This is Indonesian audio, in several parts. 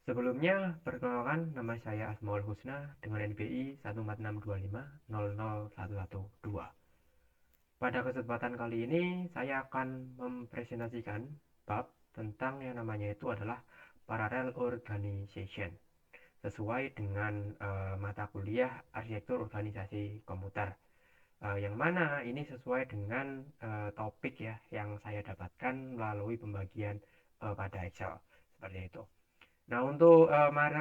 Sebelumnya, perkenalkan nama saya Asmaul Husna dengan NPI 14625001112. Pada kesempatan kali ini, saya akan mempresentasikan bab tentang yang namanya itu adalah Parallel Organization sesuai dengan mata kuliah Arsitektur Organisasi Komputer. Yang mana ini sesuai dengan topik ya yang saya dapatkan melalui pembagian pada Excel seperti itu. Nah, untuk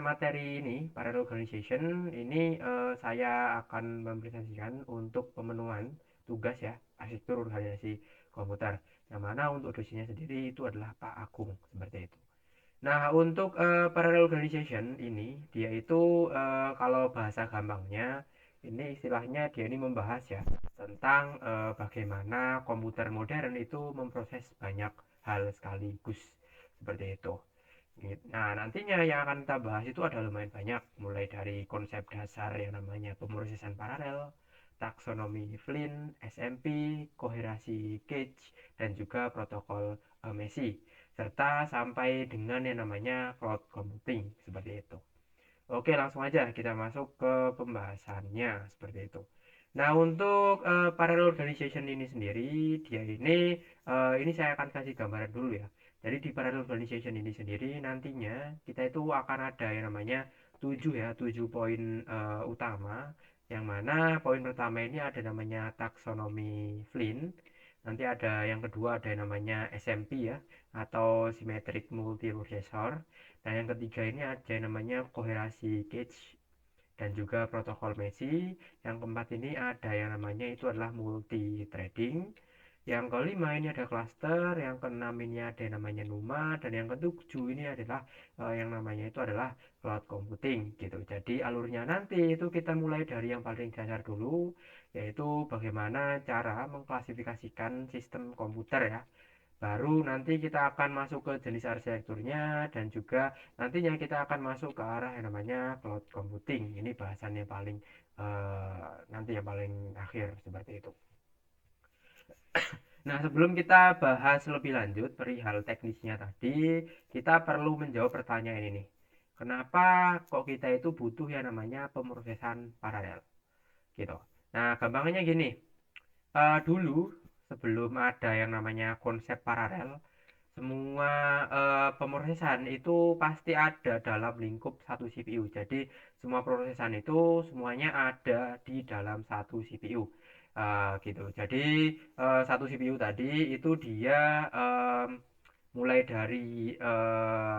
materi ini, Parallel Organization, ini saya akan mempresentasikan untuk pemenuhan tugas ya, arsitektur organisasi komputer. Yang mana untuk dosennya sendiri itu adalah Pak Agung, seperti itu. Nah, untuk Parallel Organization ini, dia itu kalau bahasa gampangnya, ini istilahnya dia ini membahas ya, tentang bagaimana komputer modern itu memproses banyak hal sekaligus, seperti itu. Nah, nantinya yang akan kita bahas itu ada lumayan banyak, mulai dari konsep dasar yang namanya pemrosesan paralel, taksonomi Flynn, SMP, koherasi Cage, dan juga protokol Messi, serta sampai dengan yang namanya cloud computing, seperti itu. Oke, langsung aja kita masuk ke pembahasannya, seperti itu. Nah, untuk parallel organization ini sendiri, dia ini saya akan kasih gambaran dulu ya. Jadi di parallel organization ini sendiri nantinya kita itu akan ada yang namanya 7 ya, 7 poin utama. Yang mana poin pertama ini ada namanya taksonomi Flynn. Nanti ada yang kedua ada yang namanya SMP ya, atau symmetric multiprocessor. Nah, yang ketiga ini ada yang namanya koherasi Cage dan juga protokol Messi. Yang keempat ini ada yang namanya itu adalah multi threading. Yang kelima ini ada cluster, yang keenam ini ada yang namanya NUMA, dan yang ketujuh ini adalah yang namanya itu adalah cloud computing gitu. Jadi alurnya nanti itu kita mulai dari yang paling dasar dulu, yaitu bagaimana cara mengklasifikasikan sistem komputer ya. Baru nanti kita akan masuk ke jenis arsitekturnya dan juga nantinya kita akan masuk ke arah yang namanya cloud computing. Ini bahasannya paling nanti yang paling akhir seperti itu. Nah, sebelum kita bahas lebih lanjut perihal teknisnya tadi, kita perlu menjawab pertanyaan ini. Kenapa kok kita itu butuh yang namanya pemrosesan paralel? Gitu. Nah, gampangnya gini. Dulu sebelum ada yang namanya konsep paralel, semua pemrosesan itu pasti ada dalam lingkup satu CPU. Jadi semua prosesan itu semuanya ada di dalam satu CPU. Gitu. Jadi satu CPU tadi itu dia mulai dari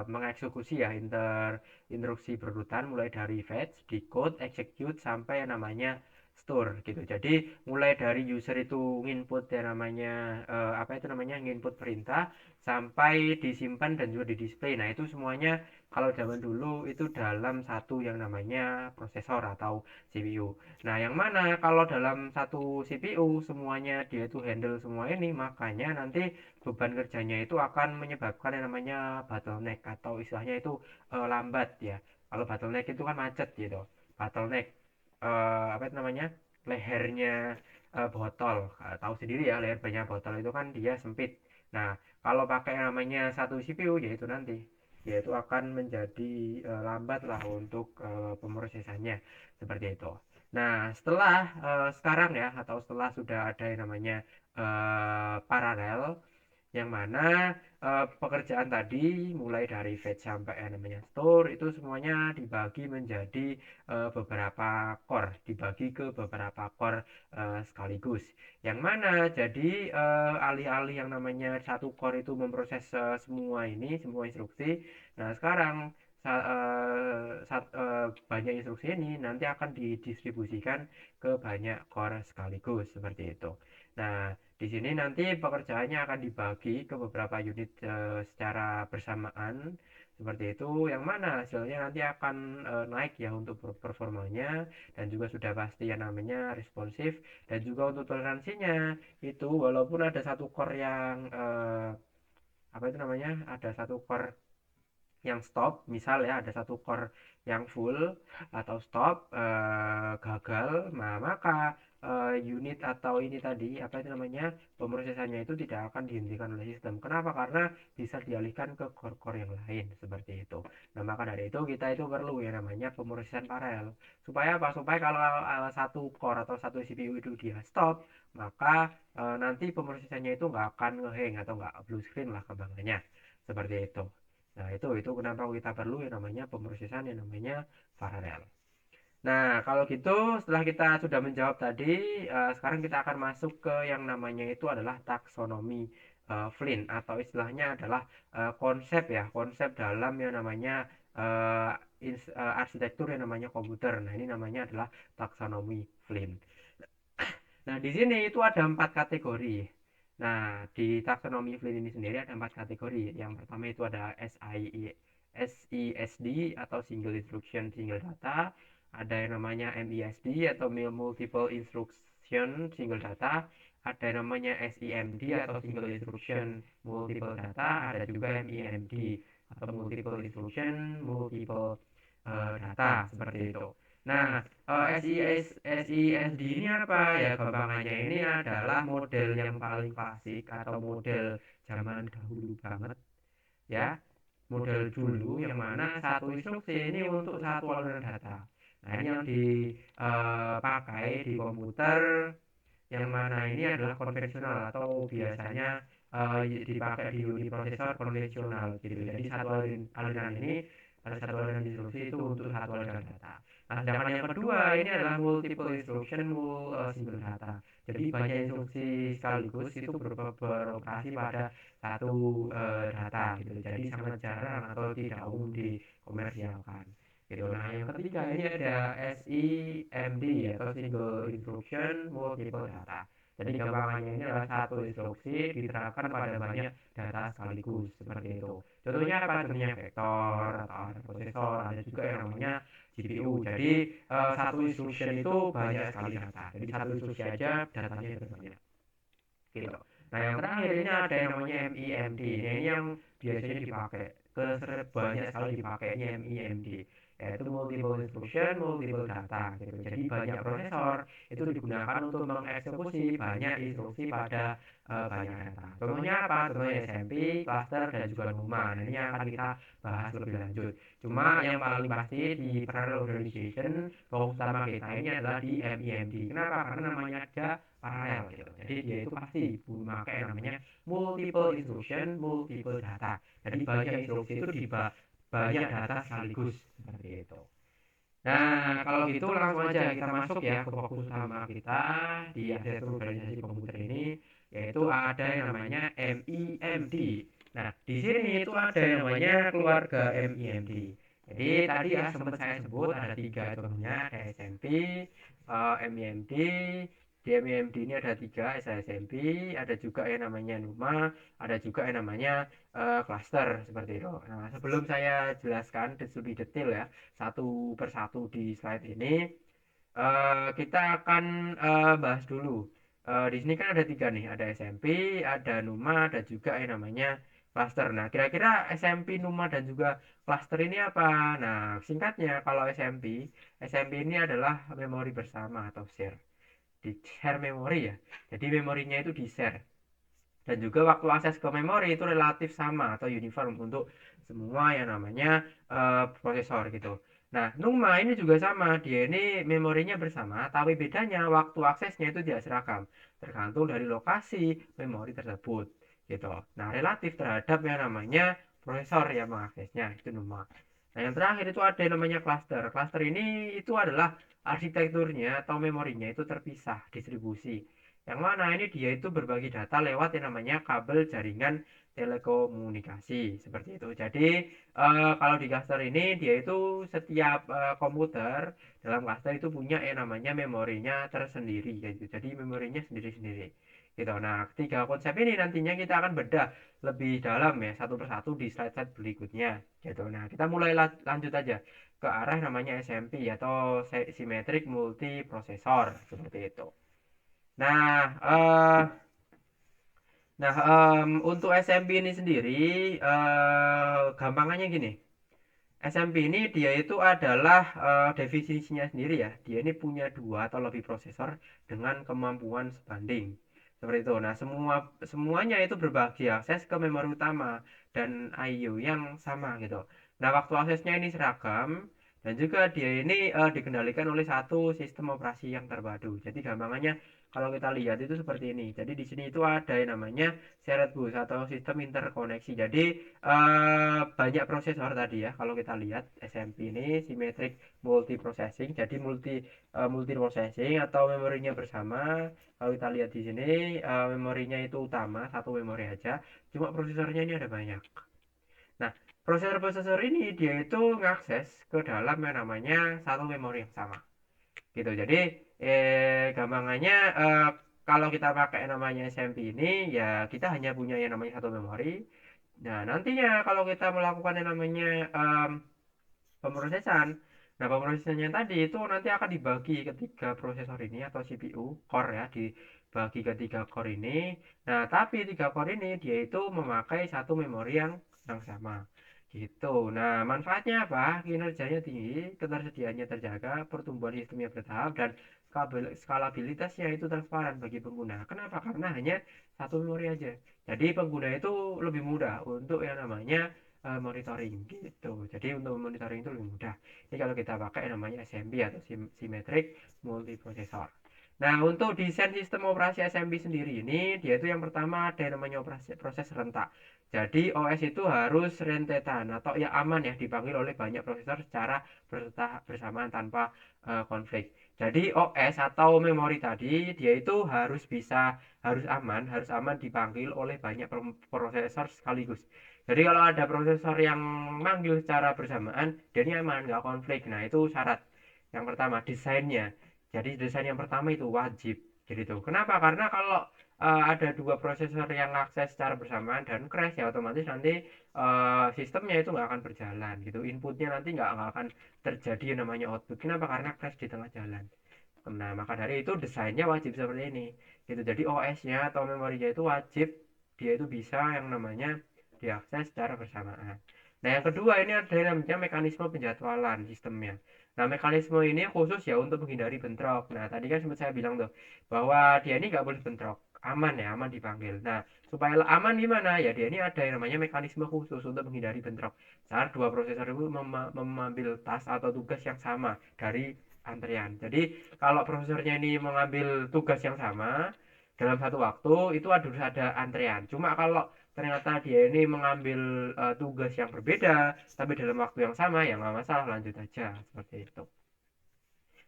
mengeksekusi ya instruksi berurutan mulai dari fetch, decode, execute sampai yang namanya store gitu. Jadi mulai dari user itu nginput yang namanya apa itu namanya nginput perintah sampai disimpan dan juga di display. Nah, itu semuanya kalau zaman dulu itu dalam satu yang namanya prosesor atau CPU. Nah, yang mana kalau dalam satu CPU semuanya dia itu handle semua ini, makanya nanti beban kerjanya itu akan menyebabkan yang namanya bottleneck atau istilahnya itu lambat ya. Kalau bottleneck itu kan macet gitu. Bottleneck apa itu namanya? Lehernya botol. Tahu sendiri ya, leher banyak botol itu kan dia sempit. Nah, kalau pakai yang namanya satu CPU yaitu nanti yaitu akan menjadi lambat lah untuk pemrosesannya seperti itu. Nah, setelah sekarang ya atau setelah sudah ada yang namanya paralel yang mana pekerjaan tadi mulai dari fetch sampai yang namanya store itu semuanya dibagi menjadi beberapa core, dibagi ke beberapa core sekaligus. Yang mana jadi alih-alih yang namanya satu core itu memproses semua ini, semua instruksi. Nah, sekarang banyak instruksi ini nanti akan didistribusikan ke banyak core sekaligus seperti itu. Nah, di sini nanti pekerjaannya akan dibagi ke beberapa unit secara bersamaan seperti itu, yang mana hasilnya nanti akan naik ya untuk performanya dan juga sudah pasti yang namanya responsif dan juga untuk toleransinya itu walaupun ada satu core yang apa itu namanya ada satu core yang stop, misal ya ada satu core yang full atau stop gagal, nah maka unit atau ini tadi apa itu namanya pemrosesannya itu tidak akan dihentikan oleh sistem. Kenapa? Karena bisa dialihkan ke core-core yang lain seperti itu. Nah, maka dari itu kita itu perlu yang namanya pemrosesan paralel. Supaya apa? Supaya kalau satu core atau satu CPU itu dia stop, maka nanti pemrosesannya itu nggak akan ngehang atau nggak blue screen lah gampangannya seperti itu. Nah, itu kenapa kita perlu yang namanya pemrosesan yang namanya paralel. Nah, kalau gitu setelah kita sudah menjawab tadi, sekarang kita akan masuk ke yang namanya itu adalah taksonomi Flynn atau istilahnya adalah konsep ya, konsep dalam yang namanya uh, arsitektur yang namanya komputer. Nah, ini namanya adalah taksonomi Flynn. Nah, di sini itu ada 4 kategori. Nah, di taksonomi Flynn ini sendiri ada 4 kategori. Yang pertama itu ada SISD atau Single Instruction Single Data. Ada yang namanya MISD atau Multiple Instruction Single Data. Ada yang namanya SIMD atau Single Instruction Multiple Data. Ada juga MIMD atau Multiple Instruction Multiple Data seperti itu. Nah, SISD ini apa ya, gampangannya ini adalah model yang paling klasik atau model zaman dahulu banget ya, model dulu yang mana satu instruksi ini untuk satu aliran data. Nah, ini yang dipakai di komputer yang mana ini adalah konvensional atau biasanya dipakai di uniprosesor konvensional gitu. Jadi satu aliran ini ada satu aliran instruksi itu untuk satu aliran data. Nah, sedangkan yang kedua ini adalah multiple instruction single data. Jadi banyak instruksi sekaligus itu beroperasi pada satu data gitu. Jadi sangat jarang atau tidak umum dikomersialkan gitu. Nah, yang ketiga ini ada SIMD atau Single Instruction Multiple Data. Jadi gampangannya ini adalah satu instruksi diterapkan pada banyak data sekaligus seperti itu. Contohnya apa? Contohnya vektor atau ada prosesor, ada juga yang namanya GPU. Jadi satu instruction itu banyak sekali data. Jadi satu instruksi aja datanya itu banyak. Gitu. Nah, yang terakhir ini ada yang namanya MIMD. Nah, ini yang biasanya dipakai banyak sekali dipakai ini MIMD, yaitu multiple instruction multiple data gitu. Jadi banyak prosesor itu digunakan untuk mengeksekusi banyak instruksi pada banyak data. Contohnya apa? Contohnya SMP, cluster dan juga NUMA. Nah, ini yang akan kita bahas lebih lanjut. Cuma yang paling pasti di parallel organization fokus utama kita ini adalah di MIMD. Kenapa? Karena namanya ada paralel gitu. Jadi dia itu pasti memakai namanya multiple instruction multiple data. Jadi banyak instruksi itu di banyak data sekaligus seperti itu. Nah, kalau gitu langsung aja kita masuk ya ke fokus utama kita di arsitektur organisasi komputer ini, yaitu ada yang namanya MIMD. Nah, di sini itu ada yang namanya keluarga MIMD. Jadi tadi ya sempat saya sebut ada 3 contohnya, ada SMP, MIMD. Di MIMD ini ada 3 SISMP, ada juga yang namanya NUMA, ada juga yang namanya cluster seperti itu. Nah, sebelum saya jelaskan lebih detail ya satu persatu di slide ini, kita akan bahas dulu. Di sini kan ada 3 nih, ada SMP, ada NUMA, ada juga yang namanya cluster. Nah, kira-kira SMP, NUMA dan juga cluster ini apa? Nah, singkatnya kalau SMP ini adalah memori bersama atau share. Di share memori ya. Jadi memorinya itu di share. Dan juga waktu akses ke memori itu relatif sama atau uniform untuk semua yang namanya prosesor gitu. Nah, NUMA ini juga sama, dia ini memorinya bersama, tapi bedanya waktu aksesnya itu tidak seragam, tergantung dari lokasi memori tersebut gitu. Nah, relatif terhadap yang namanya prosesor yang mengaksesnya itu NUMA. Nah, yang terakhir itu ada yang namanya cluster. Cluster ini itu adalah arsitekturnya atau memorinya itu terpisah distribusi. Yang mana ini dia itu berbagi data lewat yang namanya kabel jaringan telekomunikasi seperti itu. Jadi kalau di cluster ini dia itu setiap komputer dalam cluster itu punya yang namanya memorinya tersendiri gitu. Jadi memorinya sendiri-sendiri. Gitu. Nah, 3 konsep ini nantinya kita akan bedah lebih dalam ya satu persatu di slide-slide berikutnya. Gitu. Nah, kita mulai lanjut aja ke arah namanya SMP atau symmetric multiprocessor seperti itu. Nah, untuk SMP ini sendiri, gampangannya gini. SMP ini dia itu adalah definisinya sendiri ya. Dia ini punya dua atau lebih prosesor dengan kemampuan sebanding. Seperti itu. Nah, semuanya itu berbagi akses ke memori utama dan I/O yang sama gitu. Nah, waktu aksesnya ini seragam dan juga dia ini dikendalikan oleh satu sistem operasi yang terpadu. Jadi gampangannya kalau kita lihat itu seperti ini. Jadi di sini itu ada yang namanya shared bus atau sistem interkoneksi. Jadi banyak prosesor tadi ya kalau kita lihat SMP ini symmetric multiprocessing, jadi multi processing atau memorinya bersama. Kalau kita lihat di sini memorinya itu utama satu memori aja, cuma prosesornya ini ada banyak. Nah, prosesor-prosesor ini dia itu ngakses ke dalam yang namanya satu memori yang sama gitu. Jadi gampangannya kalau kita pakai namanya SMP ini ya kita hanya punya yang namanya satu memori. Nah, nantinya kalau kita melakukan yang namanya pemrosesan, nah pemrosesannya tadi itu nanti akan dibagi ketiga prosesor ini atau CPU core ya, dibagi ketiga core ini. Nah, tapi tiga core ini dia itu memakai satu memori yang sama. Gitu. Nah, manfaatnya apa? Kinerjanya tinggi, ketersediaannya terjaga, pertumbuhan sistemnya bertahap, dan skalabilitasnya itu transparan bagi pengguna. Kenapa? Karena hanya satu memori aja. Jadi pengguna itu lebih mudah untuk yang namanya monitoring gitu. Jadi untuk monitoring itu lebih mudah. Ini kalau kita pakai namanya SMP atau Symmetric Multiprocessor. Nah, untuk desain sistem operasi SMP sendiri ini, dia itu yang pertama ada namanya proses rentak. Jadi OS itu harus rentetan atau ya aman ya dipanggil oleh banyak prosesor secara bersamaan tanpa konflik. Jadi OS atau memori tadi dia itu harus aman dipanggil oleh banyak prosesor sekaligus. Jadi kalau ada prosesor yang manggil secara bersamaan, dia ini aman, nggak konflik. Nah, itu syarat yang pertama, desainnya. Jadi desain yang pertama itu wajib. Jadi itu. Kenapa? Karena kalau ada dua prosesor yang akses secara bersamaan dan crash ya otomatis nanti sistemnya itu nggak akan berjalan gitu. Inputnya nanti nggak akan terjadi yang namanya output. Kenapa? Karena crash di tengah jalan. Nah, maka dari itu desainnya wajib seperti ini. Gitu. Jadi OS-nya atau memorinya itu wajib dia itu bisa yang namanya diakses secara bersamaan. Nah, yang kedua ini ada yang namanya mekanisme penjadwalan sistemnya. Nah, mekanisme ini khusus ya untuk menghindari bentrok. Nah, tadi kan sempat saya bilang tuh bahwa dia ini nggak boleh bentrok. Aman ya, aman dipanggil. Nah, supaya aman gimana? Ya dia ini ada yang namanya mekanisme khusus untuk menghindari bentrok. Saat dua prosesor itu mengambil tas atau tugas yang sama dari antrian. Jadi kalau prosesornya ini mengambil tugas yang sama dalam satu waktu itu harus ada antrean. Cuma kalau ternyata dia ini mengambil tugas yang berbeda tapi dalam waktu yang sama ya nggak masalah, lanjut aja seperti itu.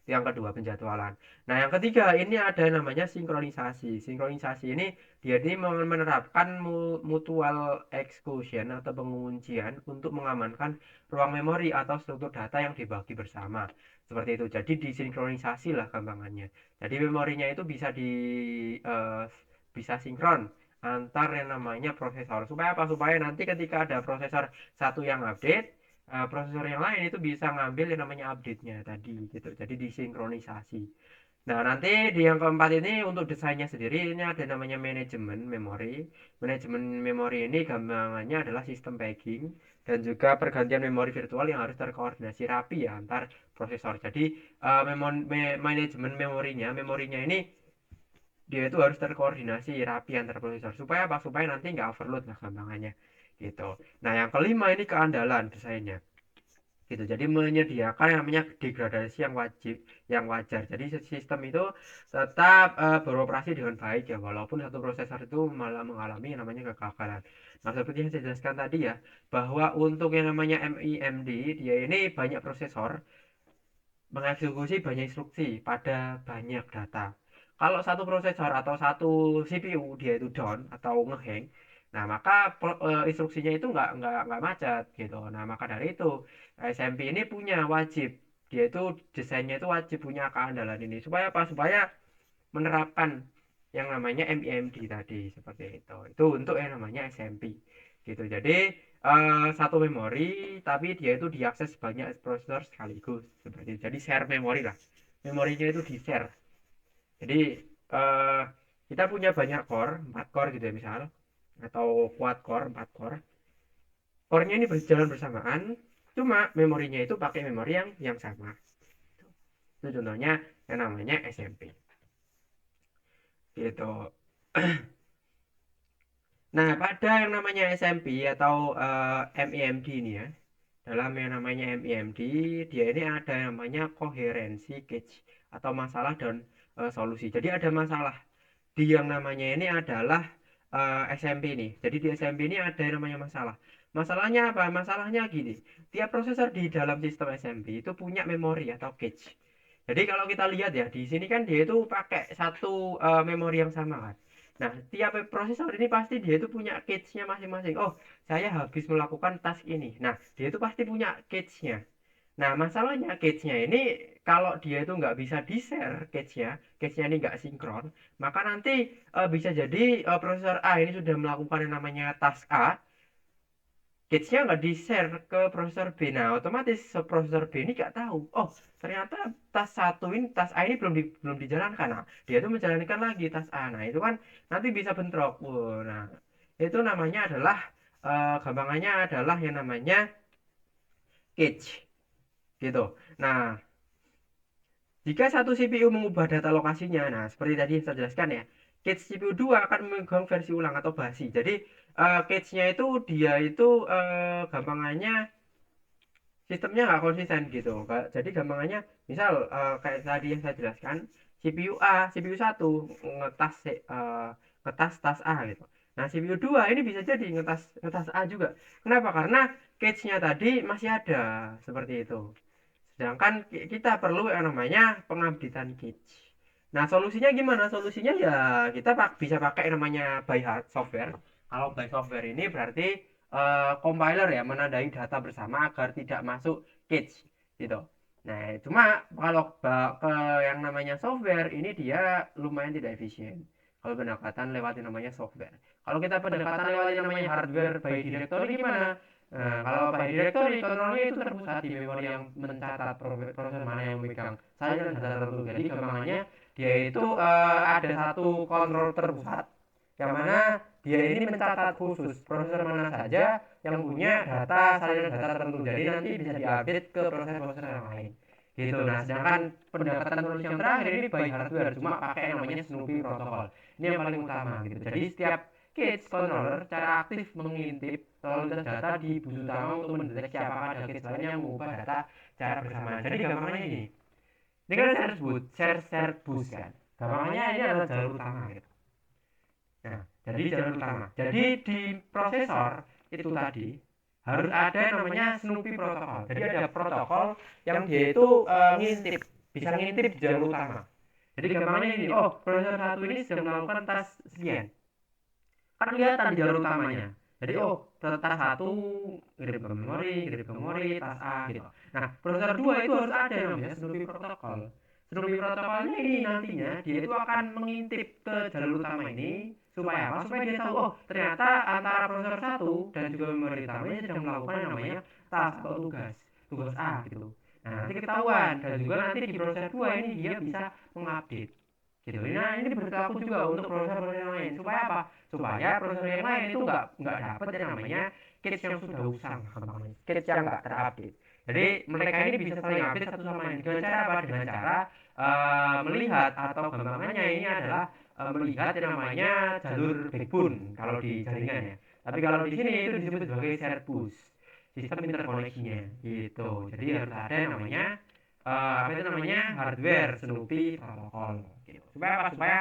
Yang kedua penjadwalan. Nah, yang ketiga ini ada namanya sinkronisasi. Sinkronisasi ini dia ini menerapkan mutual exclusion atau penguncian untuk mengamankan ruang memori atau struktur data yang dibagi bersama. Seperti itu. Jadi disinkronisasi lah gampangannya. Jadi memorinya itu uh, bisa sinkron antar yang namanya prosesor. Supaya apa? Supaya nanti ketika ada prosesor satu yang update, prosesor yang lain itu bisa ngambil yang namanya update-nya tadi gitu. Jadi disinkronisasi. Nah, nanti di yang keempat ini untuk desainnya sendiri ini ada namanya manajemen memori. Manajemen memori ini gampangannya adalah sistem paging dan juga pergantian memori virtual yang harus terkoordinasi rapi ya antar prosesor. Jadi manajemen memorinya ini dia itu harus terkoordinasi rapi antar prosesor supaya apa? Supaya nanti nggak overload lah gampangannya gitu. Nah, yang kelima ini keandalan desainnya gitu. Jadi menyediakan yang namanya degradasi yang wajar. Jadi sistem itu tetap beroperasi dengan baik ya walaupun satu prosesor itu malah mengalami yang namanya kegagalan. Nah, seperti yang saya jelaskan tadi ya bahwa untuk yang namanya MIMD dia ini banyak prosesor mengeksekusi banyak instruksi pada banyak data. Kalau satu prosesor atau satu CPU dia itu down atau ngehang, nah maka instruksinya itu nggak macet gitu. Nah, maka dari itu SMP ini punya wajib dia itu desainnya itu wajib punya keandalan ini supaya apa? Supaya menerapkan yang namanya MIMD tadi seperti itu. Itu untuk yang namanya SMP gitu. Jadi satu memori tapi dia itu diakses banyak prosesor sekaligus seperti itu. Jadi share memori lah. Memorinya itu di share. Jadi eh, kita punya banyak core, 4 core gitu ya misal atau quad core, 4 core. Core-nya ini berjalan bersamaan. cuma memorinya itu pakai memori yang sama. Itu contohnya yang namanya SMP gitu. Nah, pada yang namanya SMP atau MEMD ini ya, dalam yang namanya MEMD, dia ini ada yang namanya koherensi cache atau masalah dan solusi. Jadi ada masalah di yang namanya ini adalah SMP ini. Jadi di SMP ini ada yang namanya masalah. Masalahnya apa? Masalahnya gini. Tiap prosesor di dalam sistem SMP itu punya memori atau cache. Jadi kalau kita lihat ya di sini kan dia itu pakai satu memori yang sama kan. Nah, tiap prosesor ini pasti dia itu punya cache-nya masing-masing. Oh, saya habis melakukan task ini. Nah, dia itu pasti punya cache-nya. Nah, masalahnya cache-nya ini kalau dia itu nggak bisa di-share cache-nya ini nggak sinkron, maka nanti bisa jadi prosesor A ini sudah melakukan yang namanya task A, cache-nya nggak di-share ke prosesor B. Nah, otomatis prosesor B ini nggak tahu. Oh, ternyata tas satu ini, tas A ini belum dijalankan. Nah, dia itu menjalankan lagi tas A. Nah, itu kan nanti bisa bentrok. Nah, itu namanya adalah gampangannya adalah yang namanya cache gitu. Nah, jika satu CPU mengubah data lokasinya, nah seperti tadi yang saya jelaskan ya, cache CPU 2 akan memegang versi ulang atau basi. Jadi cache-nya itu dia itu gampangannya sistemnya nggak konsisten gitu. Jadi gampangannya misal kayak tadi yang saya jelaskan, CPU A, CPU 1 ngetas ngetas tas A gitu. Nah, CPU 2 ini bisa jadi ngetas ngetas A juga. Kenapa? Karena cache-nya tadi masih ada seperti itu. Sedangkan kita perlu yang namanya pengupdatean cache. Nah, solusinya gimana? Solusinya ya kita bisa pakai namanya by heart software. Kalau by software ini berarti compiler ya menandai data bersama agar tidak masuk cache gitu. Nah, cuma kalau ke yang namanya software ini dia lumayan tidak efisien. Kalau pendekatan lewat yang namanya software. Kalau kita pendekatan lewat yang namanya hardware by directory gimana? Nah, kalau by directory kontrolnya itu terpusat di memori yang mencatat proses mana yang memegang saja dan data tertentu. Jadi gampangannya dia itu ada satu kontrol terpusat yang mana dia ini mencatat khusus prosesor mana saja yang punya data salinan data tertentu. Jadi nanti bisa diupdate ke proses-proses yang lain. Gitu. Nah, sedangkan pendekatan solusi yang terakhir ini by hardware cuma pakai yang namanya Snoopy protocol. Ini yang paling utama gitu. Jadi setiap cache controller cara aktif mengintip lalu lintas data di bus utama untuk mendeteksi apakah ada cache lain yang mengubah data secara bersamaan. Jadi gampangannya ini. Ini kan share bus kan. Gampangannya ini adalah jalur utama gitu. Nah, jadi jalur utama. Jadi di prosesor itu tadi harus ada yang namanya Snoopy protokol. Jadi ada protokol yang dia itu ngintip, bisa ngintip di jalur utama. Jadi gampangannya ini, oh prosesor satu ini sedang melakukan tas sekian. Kan kelihatan di jalur utamanya. Jadi oh tas satu kirim ke memori, tas A gitu. Nah, prosesor 2 itu harus ada yang namanya Snoopy protokol. Snoopy protokolnya ini nantinya dia itu akan mengintip ke jalur utama ini supaya apa? Supaya dia tahu oh ternyata antara prosesor satu dan juga memori utamanya sedang melakukan yang namanya tas atau tugas A gitu. Nah, nanti ketahuan dan juga nanti di prosesor 2 ini dia bisa mengupdate gitu. Nah, ini berlaku juga untuk prosesor-prosesor yang lain. Supaya apa? Supaya prosesor yang lain itu nggak dapat yang namanya cache yang sudah usang, cache yang nggak terupdate. Jadi mereka ini bisa saling update satu sama lain. Dengan cara apa? Dengan cara melihat atau gampangannya ini adalah melihat yang namanya jalur backbone kalau di jaringan ya. Tapi kalau di sini itu disebut sebagai shared bus, sistem interkoneksinya gitu. Jadi harus ada yang namanya apa itu namanya hardware Snoopy protokol gitu. Supaya apa? Supaya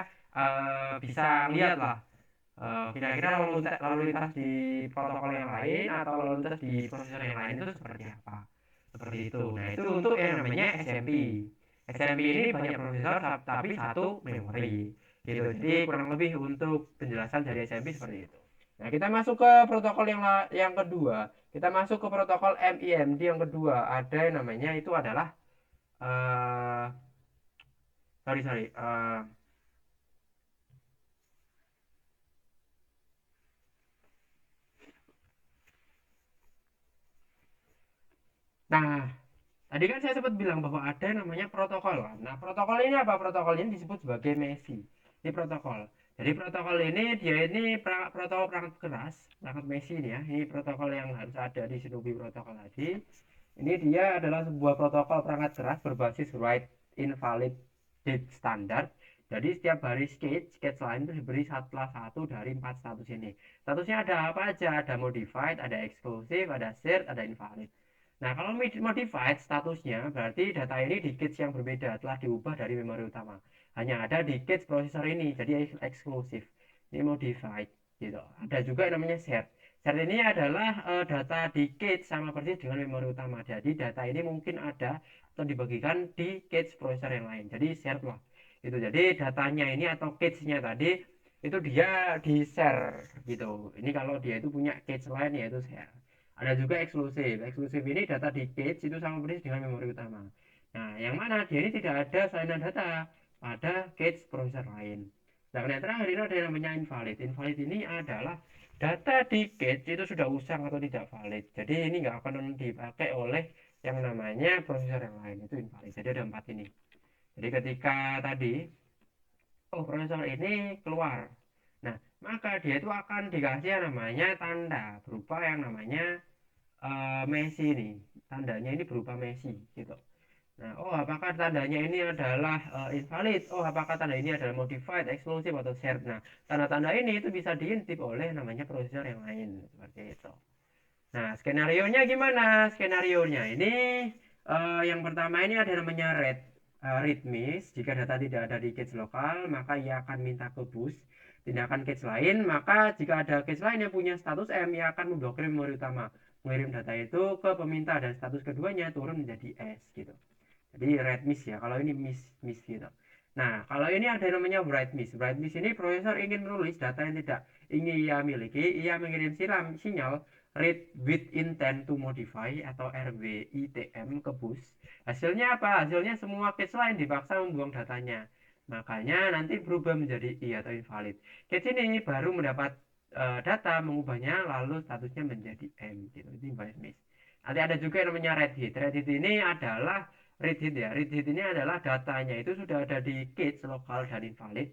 bisa lihat lah kira-kira lalu lintas di protokol yang lain atau lalu lintas di prosesor yang lain itu seperti apa. Seperti itu. Nah, itu untuk yang namanya SMP. SMP ini banyak prosesor tapi satu memori. Gitu. Jadi kurang lebih untuk penjelasan dari SMP seperti itu. Nah, kita masuk ke protokol yang kedua. Kita masuk ke protokol MEMD yang kedua. Ada yang namanya itu adalah uh, sorry nah tadi kan saya sempat bilang bahwa ada yang namanya protokol. Nah, protokol ini apa? Protokol ini disebut sebagai MESI. Ini protokol. Jadi protokol ini dia ini protokol perangkat keras, perangkat MESI ini ya. Ini protokol yang harus ada di Snoopy protokol tadi. Ini dia adalah sebuah protokol perangkat keras berbasis write invalid date standar. Jadi setiap baris sketch line itu diberi salah satu dari 4 status ini. Statusnya ada apa aja? Ada modified, ada exclusive, ada shared, ada invalid. Nah, kalau modified statusnya berarti data ini di cache yang berbeda, telah diubah dari memori utama. Hanya ada di cache prosesor ini, jadi eksklusif. Ini modified gitu. Ada juga yang namanya shared. Shared ini adalah data di cache sama persis dengan memori utama. Jadi data ini mungkin ada atau dibagikan di cache prosesor yang lain. Jadi shared lah. Itu jadi datanya ini atau cache-nya tadi itu dia di share gitu. Ini kalau dia itu punya cache lain yaitu share. Ada juga eksklusif. Eksklusif ini data di cache itu sama persis dengan memori utama. Nah, yang mana dia ini tidak ada salinan data pada cache prosesor lain. Nah, yang terakhir ini ada yang namanya invalid. Invalid ini adalah data di cache itu sudah usang atau tidak valid. Jadi ini nggak akan dipakai oleh yang namanya prosesor yang lain, itu invalid. Jadi ada 4 ini. Jadi ketika tadi prosesor ini keluar, nah maka dia itu akan dikasih yang namanya tanda berupa yang namanya Messi ini. Tandanya ini berupa Messi gitu. Nah, apakah tandanya ini adalah invalid? Apakah tanda ini adalah modified, exclusive atau shared? Nah, tanda-tanda ini itu bisa diintip oleh namanya prosesor yang lain seperti itu. Nah, skenario-nya gimana? Skenario-nya ini yang pertama ini ada namanya read miss. Jika data tidak ada di cache lokal, maka ia akan minta ke bus tindakan cache lain. Maka jika ada cache lain yang punya status M, ia akan memblokir memori utama, mengirim data itu ke peminta dan status keduanya turun menjadi S gitu. Jadi read miss ya. Kalau ini miss gitu. Nah, kalau ini ada yang namanya write miss. Write miss ini prosesor ingin menulis data yang tidak ingin ia miliki, ia mengirim sinyal read with intent to modify atau RWITM ke bus. Hasilnya apa? Hasilnya semua cache lain dipaksa membuang datanya. Makanya nanti berubah menjadi I atau invalid. Cache ini baru mendapat data, mengubahnya lalu statusnya menjadi M gitu. Ini write miss. Nanti ada juga yang namanya read hit. Read hit ini adalah read hit ya. Read hit ini adalah datanya itu sudah ada di cache lokal dan invalid,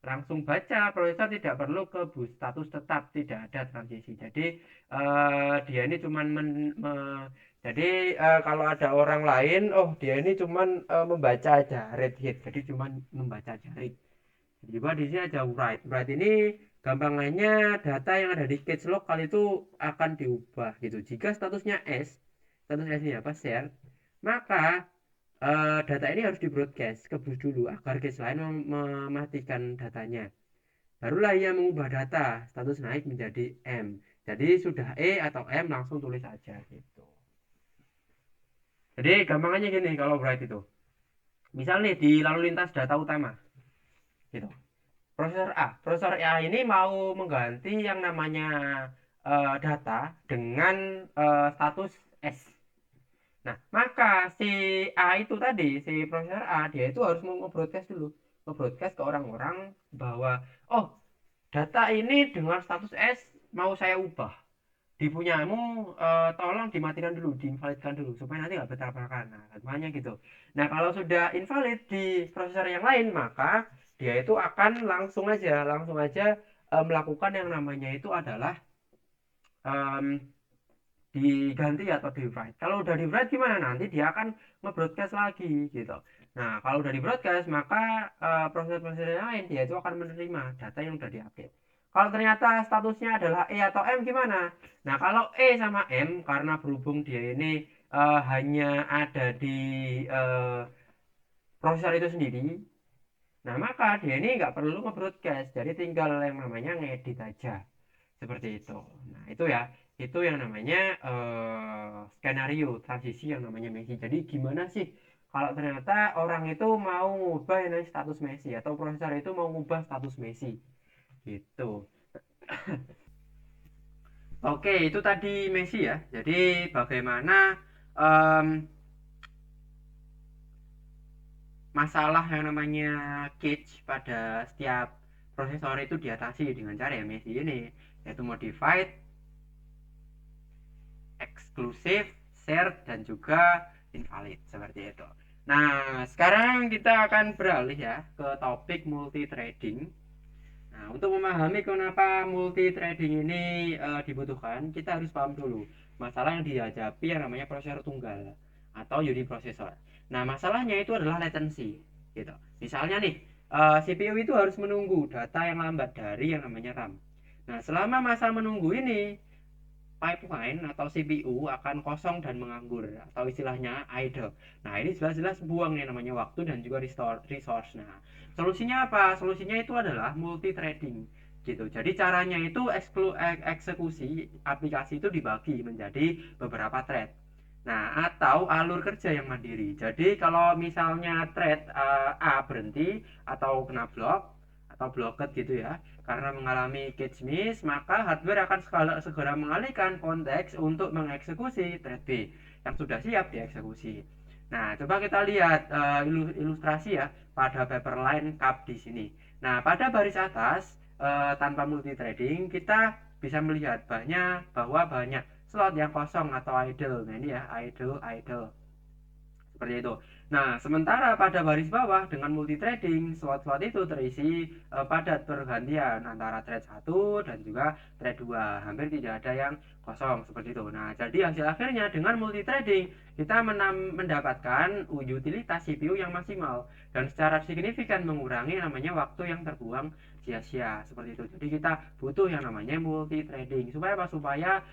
langsung baca, prosesor tidak perlu ke bus status tetap, tidak ada transisi. Jadi dia ini cuman jadi kalau ada orang lain, dia ini cuman membaca aja read hit, jadi cuman membaca aja read. Jadi di sini ada write. Write ini gampangannya data yang ada di cache lokal itu akan diubah gitu. Jika statusnya S, status S ini apa, share, maka data ini harus di broadcast ke bus dulu agar cache lain mematikan datanya. Barulah ia mengubah data status naik menjadi M. Jadi sudah E atau M langsung tulis aja gitu. Jadi gampangannya gini kalau write itu. Misal nih di lalu lintas data utama gitu. Prosesor A ini mau mengganti yang namanya data dengan status S. Nah, maka si A itu tadi, si prosesor A, dia itu harus mau nge-broadcast dulu. Nge-broadcast ke orang-orang bahwa, data ini dengan status S mau saya ubah. Di punyamu tolong dimatikan dulu, diinvalidkan dulu, supaya nanti nggak bertabrakan. Nah, makanya gitu. Nah, kalau sudah invalid di prosesor yang lain, maka dia itu akan langsung aja melakukan yang namanya itu adalah um, diganti atau di write. Kalau udah di write gimana, nanti dia akan nge-broadcast lagi gitu. Nah, kalau udah di broadcast maka proses-proses yang lain dia itu akan menerima data yang udah diupdate. Kalau ternyata statusnya adalah E atau M gimana? Nah, kalau E sama M karena berhubung dia ini hanya ada di uh, prosesor itu sendiri, nah maka dia ini nggak perlu nge-broadcast, jadi tinggal yang namanya ngedit aja seperti itu. Nah, itu ya, itu yang namanya skenario transisi yang namanya Messi. Jadi gimana sih kalau ternyata orang itu mau ngubah yang namanya status Messi atau prosesor itu mau ngubah status Messi gitu. Oke, itu tadi Messi ya. Jadi bagaimana em, masalah yang namanya cache pada setiap prosesor itu diatasi dengan cara ya Messi ini, yaitu modified, eksklusif, shared, dan juga invalid seperti itu. Nah, sekarang kita akan beralih ya ke topik multi threading. Nah, untuk memahami kenapa multi threading ini dibutuhkan, kita harus paham dulu masalah yang dihadapi yang namanya prosesor tunggal atau uniprosesor. Nah, masalahnya itu adalah latency gitu. Misalnya nih, CPU itu harus menunggu data yang lambat dari yang namanya RAM. Nah, selama masa menunggu ini, pipeline atau CPU akan kosong dan menganggur atau istilahnya idle. Nah, ini jelas-jelas buang yang namanya waktu dan juga resource. Nah, solusinya apa? Solusinya itu adalah multi threading gitu. Jadi caranya itu eksekusi aplikasi itu dibagi menjadi beberapa thread. Nah, atau alur kerja yang mandiri. Jadi kalau misalnya thread A berhenti atau kena blok atau blocked gitu ya, karena mengalami cache miss, maka hardware akan segera mengalihkan konteks untuk mengeksekusi thread B yang sudah siap dieksekusi. Nah, coba kita lihat ilustrasi ya pada Paperline Cup di sini. Nah, pada baris atas tanpa multithreading kita bisa melihat bahwa banyak slot yang kosong atau idle. Nah, ini ya idle seperti itu. Nah, sementara pada baris bawah dengan multithreading, slot-slot itu terisi padat pergantian antara thread 1 dan juga thread 2. Hampir tidak ada yang kosong seperti itu. Nah, jadi hasil akhirnya dengan multithreading kita mendapatkan utilitas CPU yang maksimal dan secara signifikan mengurangi namanya waktu yang terbuang sia-sia seperti itu. Jadi kita butuh yang namanya multithreading supaya apa? Supaya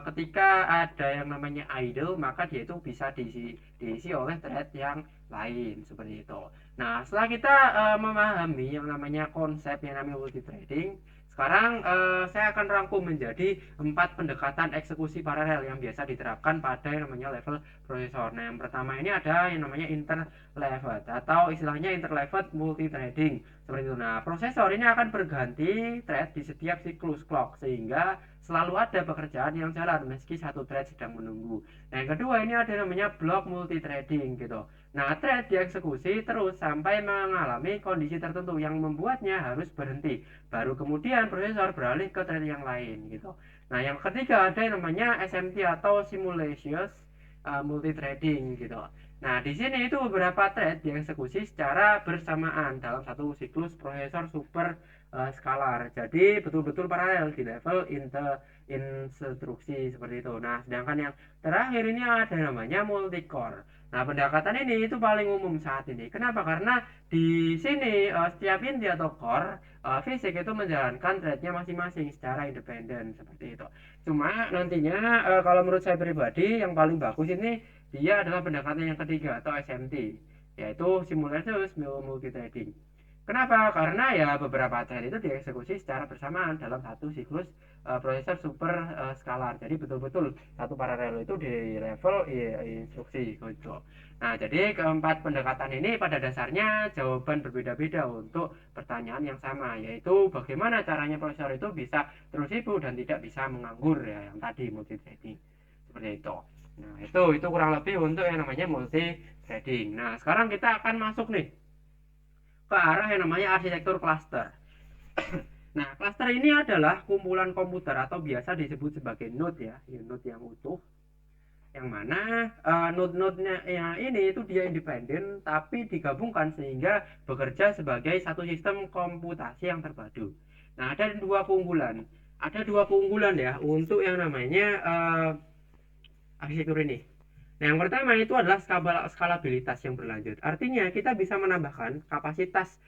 ketika ada yang namanya idle maka dia itu bisa diisi oleh thread yang lain seperti itu. Nah, setelah kita memahami yang namanya konsep yang namanya multithreading, sekarang saya akan rangkum menjadi 4 pendekatan eksekusi paralel yang biasa diterapkan pada yang namanya level prosesor. Nah, yang pertama ini ada yang namanya interleaved atau istilahnya interleaved multithreading seperti itu. Nah, prosesor ini akan berganti thread di setiap siklus clock sehingga selalu ada pekerjaan yang jalan meski satu thread sedang menunggu. Nah, yang kedua ini ada namanya block multithreading gitu. Nah, thread dieksekusi terus sampai mengalami kondisi tertentu yang membuatnya harus berhenti. Baru kemudian prosesor beralih ke thread yang lain gitu. Nah, yang ketiga ada yang namanya SMT atau simultaneous multithreading gitu. Nah, di sini itu beberapa thread dieksekusi secara bersamaan dalam satu siklus prosesor super skalar. Jadi betul-betul paralel di level instruksi seperti itu. Nah, sedangkan yang terakhir ini ada namanya multicore. Nah, pendekatan ini itu paling umum saat ini. Kenapa? Karena di sini setiap inti atau core fisik itu menjalankan threadnya masing-masing secara independen seperti itu. Cuma nantinya kalau menurut saya pribadi yang paling bagus ini dia adalah pendekatan yang ketiga atau SMT, yaitu simultaneous multithreading. Kenapa? Karena ya beberapa thread itu dieksekusi secara bersamaan dalam satu siklus prosesor super skalar. Jadi betul-betul satu paralel itu di level instruksi gitu. Nah, jadi keempat pendekatan ini pada dasarnya jawaban berbeda-beda untuk pertanyaan yang sama, yaitu bagaimana caranya prosesor itu bisa terus hidup dan tidak bisa menganggur ya yang tadi multithreading. Seperti itu. Nah, itu kurang lebih untuk yang namanya multithreading. Nah, sekarang kita akan masuk nih ke arah yang namanya arsitektur cluster. Nah, cluster ini adalah kumpulan komputer atau biasa disebut sebagai node ya, node yang utuh. Yang mana node-node-nya ini itu dia independen tapi digabungkan sehingga bekerja sebagai satu sistem komputasi yang terpadu. Nah, ada dua keunggulan. Ada dua keunggulan ya untuk yang namanya arsitektur ini. Nah, yang pertama itu adalah skalabilitas yang berlanjut. Artinya kita bisa menambahkan kapasitas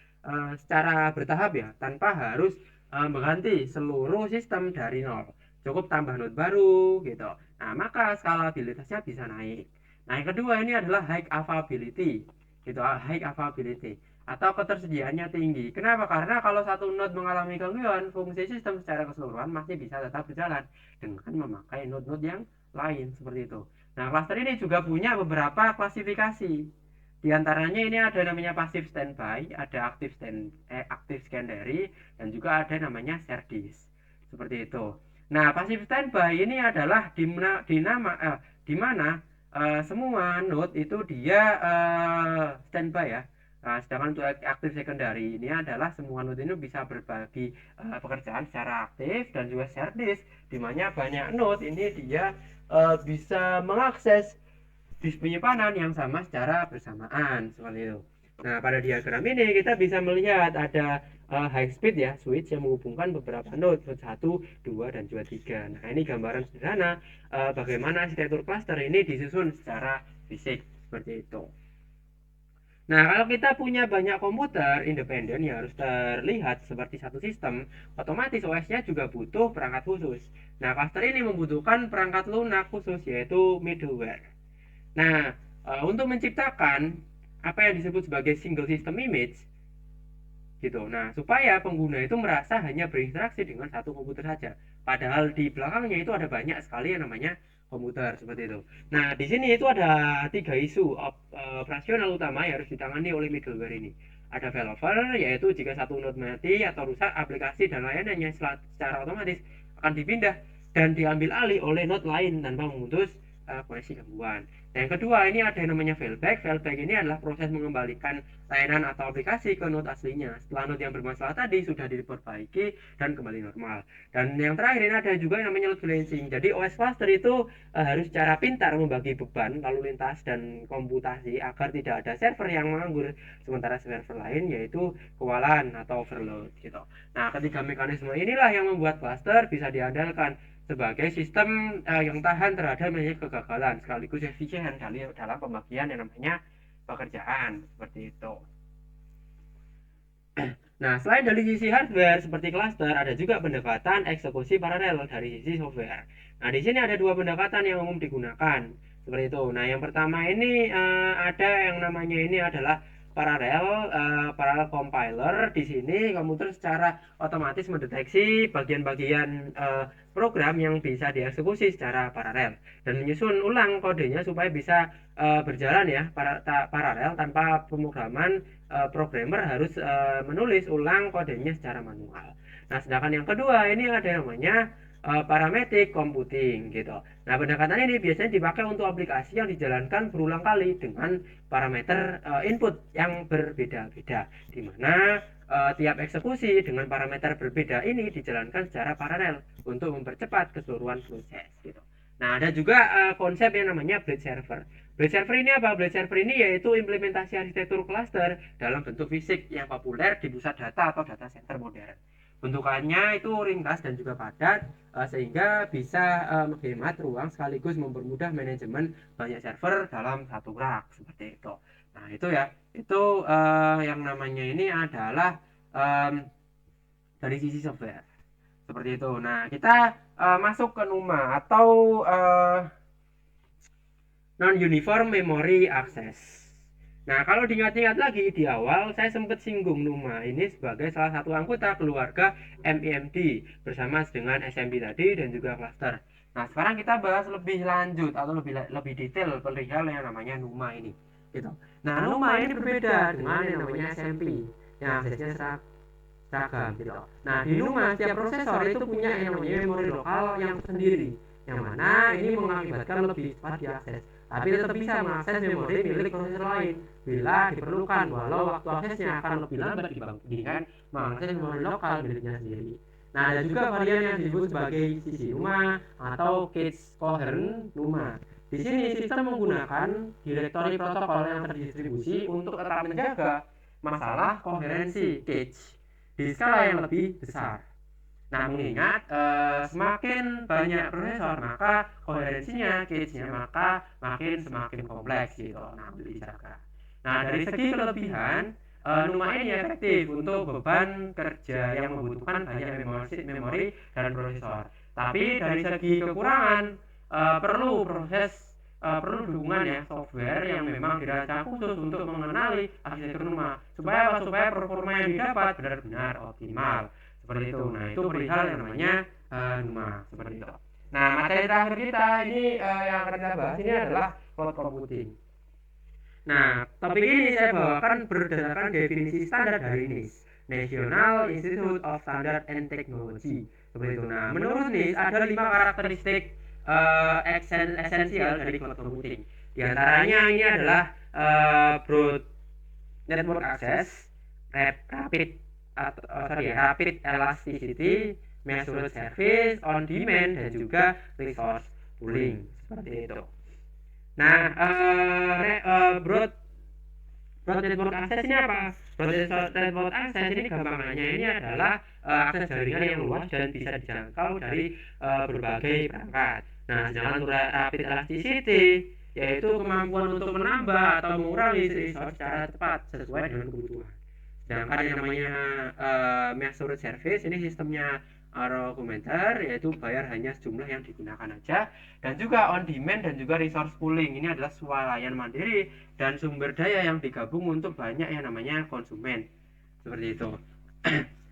secara bertahap ya, tanpa harus mengganti seluruh sistem dari nol. Cukup tambah node baru gitu. Nah, maka skalabilitasnya bisa naik. Nah, yang kedua ini adalah high availability gitu, high availability atau ketersediaannya tinggi. Kenapa? Karena kalau satu node mengalami gangguan, fungsi sistem secara keseluruhan masih bisa tetap berjalan dengan memakai node-node yang lain seperti itu. Nah, cluster ini juga punya beberapa klasifikasi. Di antaranya ini ada namanya passive standby, ada active secondary, dan juga ada namanya shared disk. Seperti itu. Nah, passive standby ini adalah di mana semua node itu dia standby ya. Nah, sedangkan untuk active secondary ini adalah semua node ini bisa berbagi pekerjaan secara aktif dan juga shared disk, di mana banyak node ini dia bisa mengakses disk penyimpanan yang sama secara bersamaan seperti itu. Nah, pada diagram ini kita bisa melihat ada high speed ya, switch yang menghubungkan beberapa node 1, 2, dan juga 3. Nah, ini gambaran sederhana bagaimana arsitektur cluster ini disusun secara fisik seperti itu. Nah, kalau kita punya banyak komputer independen yang harus terlihat seperti satu sistem, otomatis OS-nya juga butuh perangkat khusus. Nah, cluster ini membutuhkan perangkat lunak khusus yaitu middleware. Nah, untuk menciptakan apa yang disebut sebagai single system image gitu. Nah, supaya pengguna itu merasa hanya berinteraksi dengan satu komputer saja. Padahal di belakangnya itu ada banyak sekali yang namanya komputer seperti itu. Nah, di sini itu ada 3 isu operasional utama yang harus ditangani oleh middleware ini. Ada failover, yaitu jika satu node mati atau rusak, aplikasi dan layanannya secara otomatis akan dipindah dan diambil alih oleh node lain tanpa memutus koneksi gangguan. Nah, yang kedua ini ada yang namanya failback. Failback ini adalah proses mengembalikan layanan atau aplikasi ke node aslinya setelah node yang bermasalah tadi sudah diperbaiki dan kembali normal. Dan yang terakhir ini ada juga yang namanya load balancing. Jadi OS cluster itu harus secara pintar membagi beban lalu lintas dan komputasi agar tidak ada server yang menganggur sementara server lain yaitu kewalahan atau overload gitu. Nah, ketiga mekanisme inilah yang membuat cluster bisa diandalkan sebagai sistem yang tahan terhadap kegagalan sekaligus efisien dalam pembagian yang namanya pekerjaan seperti itu. Nah, selain dari sisi hardware seperti cluster, ada juga pendekatan eksekusi paralel dari sisi software. Nah, di sini ada 2 pendekatan yang umum digunakan seperti itu. Nah, yang pertama ini ada yang namanya ini adalah parallel compiler. Di sini komputer secara otomatis mendeteksi bagian-bagian program yang bisa dieksekusi secara paralel dan menyusun ulang kodenya supaya bisa berjalan ya paralel tanpa pemrograman programmer harus menulis ulang kodenya secara manual. Nah, sedangkan yang kedua ini ada yang namanya parametric computing gitu. Nah, pendekatan ini biasanya dipakai untuk aplikasi yang dijalankan berulang kali dengan parameter input yang berbeda-beda, di mana tiap eksekusi dengan parameter berbeda ini dijalankan secara paralel untuk mempercepat keseluruhan proses gitu. Nah, ada juga konsep yang namanya blade server. Blade server ini apa? Blade server ini yaitu implementasi arsitektur cluster dalam bentuk fisik yang populer di pusat data atau data center modern. Bentukannya itu ringkas dan juga padat sehingga bisa menghemat ruang sekaligus mempermudah manajemen banyak server dalam satu rak seperti itu. Nah, itu ya, itu yang namanya ini adalah dari sisi software seperti itu. Nah, kita masuk ke NUMA atau non-uniform memory access. Nah, kalau diingat-ingat lagi di awal saya sempat singgung NUMA ini sebagai salah satu anggota keluarga MEMD bersama dengan SMP tadi dan juga cluster. Nah, sekarang kita bahas lebih lanjut atau lebih detail perihal yang namanya NUMA ini. Gitu. Nah, NUMA ini berbeda dengan yang namanya SMP yang aksesnya seragam gitu. Nah, di NUMA setiap prosesor itu punya yang namanya memori lokal yang sendiri, yang mana ini mengakibatkan lebih cepat diakses, tapi tetap bisa mengakses memori milik prosesor lain bila diperlukan, walau waktu aksesnya akan lebih lambat dibandingkan mengakses memori lokal miliknya sendiri. Nah, ada juga varian yang disebut sebagai sisi NUMA atau cache coherent NUMA. Di sini sistem menggunakan direktori protokol yang terdistribusi untuk tetap menjaga masalah koherensi cache di skala yang lebih besar. Nah, mengingat semakin banyak prosesor maka koherensinya, cache-nya maka semakin kompleks gitu. Nah, untuk dijaga. Nah, dari segi kelebihan NUMA ini efektif untuk beban kerja yang membutuhkan banyak memori dan prosesor. Tapi dari segi kekurangan perlu dukungan ya software yang memang dirancang khusus untuk mengenali arsitektur NUMA supaya performa yang didapat benar-benar optimal seperti itu. Nah, itu perihal yang namanya NUMA seperti itu. Nah, materi terakhir kita ini yang akan kita bahas ini adalah cloud computing. Nah, topik ini saya bawakan berdasarkan definisi standar dari NIST, National Institute of Standard and Technology seperti itu. Nah, menurut NIST ada 5 karakteristik esensial dari cloud computing. Di antaranya ini adalah broad network access, rapid elasticity, measured service, on demand, dan juga resource pooling seperti itu. Nah, broad Broad Network Access ini apa? Broad Network Access ini gampangannya ini adalah akses jaringan yang luas dan bisa dijangkau dari berbagai perangkat. Nah, sedangkan Rapid Elasticity yaitu kemampuan untuk menambah atau mengurangi resource secara cepat sesuai dengan kebutuhan. Sedangkan yang namanya Mass Storage Service ini sistemnya argumenter, yaitu bayar hanya sejumlah yang digunakan aja, dan juga on demand dan juga resource pooling. Ini adalah swalayan mandiri dan sumber daya yang digabung untuk banyak yang namanya konsumen, seperti itu.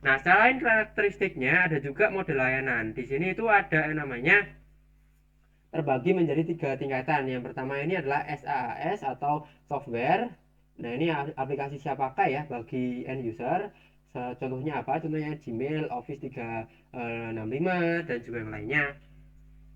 Nah, selain karakteristiknya ada juga model layanan. Di sini itu ada yang namanya terbagi menjadi 3 tingkatan. Yang pertama ini adalah SaaS atau software. Nah, ini aplikasi siapakah ya bagi end user. Contohnya apa? Contohnya Gmail, Office 365 dan juga yang lainnya.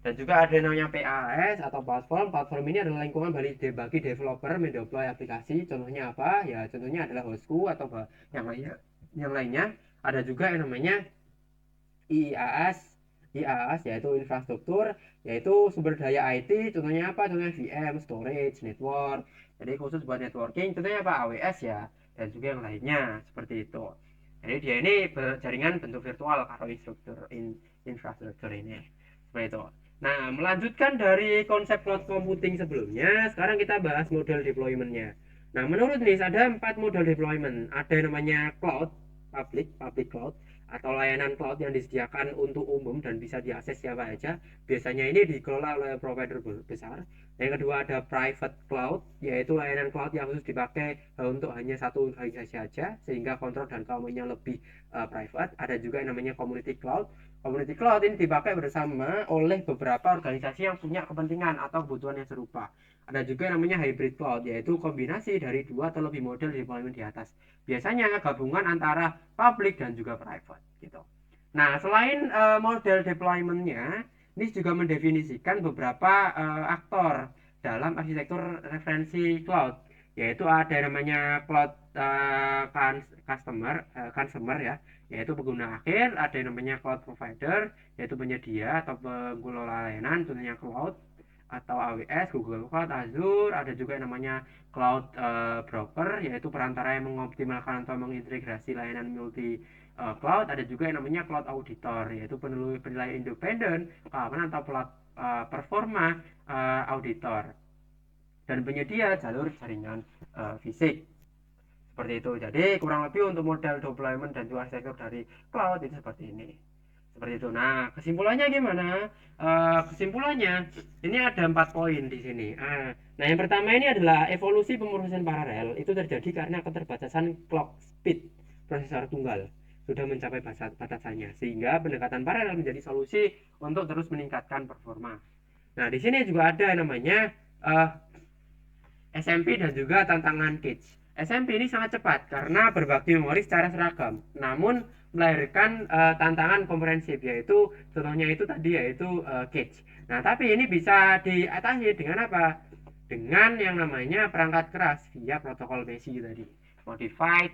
Dan juga ada yang namanya PaaS atau platform. Platform ini adalah lingkungan bagi developer mendeploy aplikasi. Contohnya apa? Ya, contohnya adalah Hostku atau yang lainnya. Yang lainnya ada juga yang namanya IaaS. IaaS yaitu infrastruktur, yaitu sumber daya IT. Contohnya apa? Contohnya VM, storage, network. Jadi khusus buat networking. Contohnya apa? AWS ya. Dan juga yang lainnya seperti itu. Jadi dia ini jaringan bentuk virtual kalau infrastruktur ini. Seperti itu. Nah, melanjutkan dari konsep cloud computing sebelumnya, sekarang kita bahas model deployment-nya. Nah, menurut NIS ada 4 model deployment. Ada yang namanya cloud, public cloud, atau layanan cloud yang disediakan untuk umum dan bisa diakses siapa aja. Biasanya ini dikelola oleh provider besar. Yang kedua ada private cloud, yaitu layanan cloud yang khusus dipakai untuk hanya satu organisasi saja, sehingga kontrol dan keamanannya lebih private. Ada juga yang namanya community cloud. Community cloud ini dipakai bersama oleh beberapa organisasi yang punya kepentingan atau kebutuhan yang serupa. Ada juga yang namanya hybrid cloud, yaitu kombinasi dari 2 atau lebih model deployment di atas. Biasanya gabungan antara public dan juga private gitu. Nah, selain model deployment-nya, ini juga mendefinisikan beberapa aktor dalam arsitektur referensi cloud, yaitu ada yang namanya cloud consumer ya, yaitu pengguna akhir. Ada yang namanya cloud provider, yaitu penyedia atau pengelola layanan, contohnya cloud atau AWS, Google Cloud, Azure. Ada juga yang namanya cloud broker, yaitu perantara yang mengoptimalkan atau mengintegrasi layanan multi cloud. Ada juga yang namanya cloud auditor, yaitu penilai independen keamanan atau performa auditor, dan penyedia jalur jaringan fisik. Seperti itu. Jadi kurang lebih untuk model deployment dan juga arsitektur dari cloud itu seperti ini. Seperti itu. Nah, kesimpulannya gimana? Kesimpulannya ini ada 4 poin di sini. Nah, yang pertama ini adalah evolusi pemrosesan paralel itu terjadi karena keterbatasan clock speed prosesor tunggal sudah mencapai batasannya, sehingga pendekatan paralel menjadi solusi untuk terus meningkatkan performa. Nah, di sini juga ada namanya SMP dan juga tantangan Cage. SMP ini sangat cepat karena berbagi memori secara seragam, namun melahirkan tantangan komprehensif, yaitu contohnya itu tadi yaitu Cage. Nah, tapi ini bisa diatasi dengan apa? Dengan yang namanya perangkat keras via protokol BESI tadi, modified,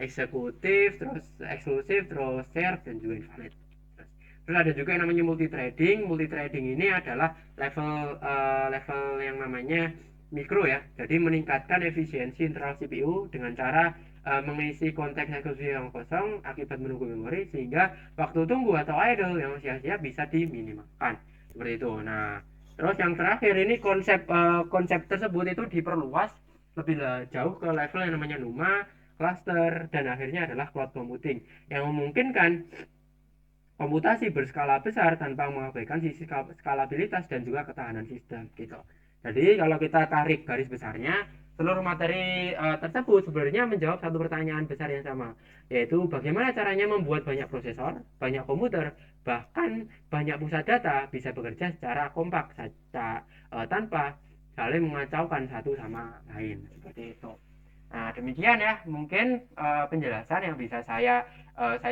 eksekutif, terus eksklusif, terus share, dan juga invalid. Terus ada juga yang namanya multithreading. Multithreading ini adalah level yang namanya mikro ya. Jadi meningkatkan efisiensi internal CPU dengan cara mengisi konteks eksklusif yang kosong akibat menunggu memori, sehingga waktu tunggu atau idle yang sia-sia bisa diminimalkan. Seperti itu. Nah, terus yang terakhir ini konsep tersebut itu diperluas lebih jauh ke level yang namanya NUMA, cluster, dan akhirnya adalah cloud computing yang memungkinkan komputasi berskala besar tanpa mengabaikan sisi skalabilitas dan juga ketahanan sistem gitu. Jadi kalau kita tarik garis besarnya, seluruh materi tersebut sebenarnya menjawab satu pertanyaan besar yang sama, yaitu bagaimana caranya membuat banyak prosesor, banyak komputer, bahkan banyak pusat data bisa bekerja secara kompak saja tanpa saling mengacaukan satu sama lain, seperti itu. Nah, demikian ya mungkin penjelasan yang bisa saya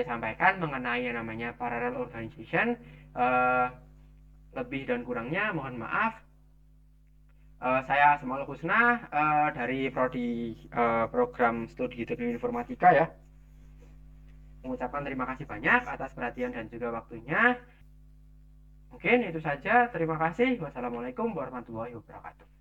sampaikan mengenai yang namanya parallel organization. Lebih dan kurangnya mohon maaf. Saya Asmaul Husna dari prodi program studi teknik informatika ya. Mengucapkan terima kasih banyak atas perhatian dan juga waktunya. Mungkin itu saja. Terima kasih. Wassalamualaikum warahmatullahi wabarakatuh.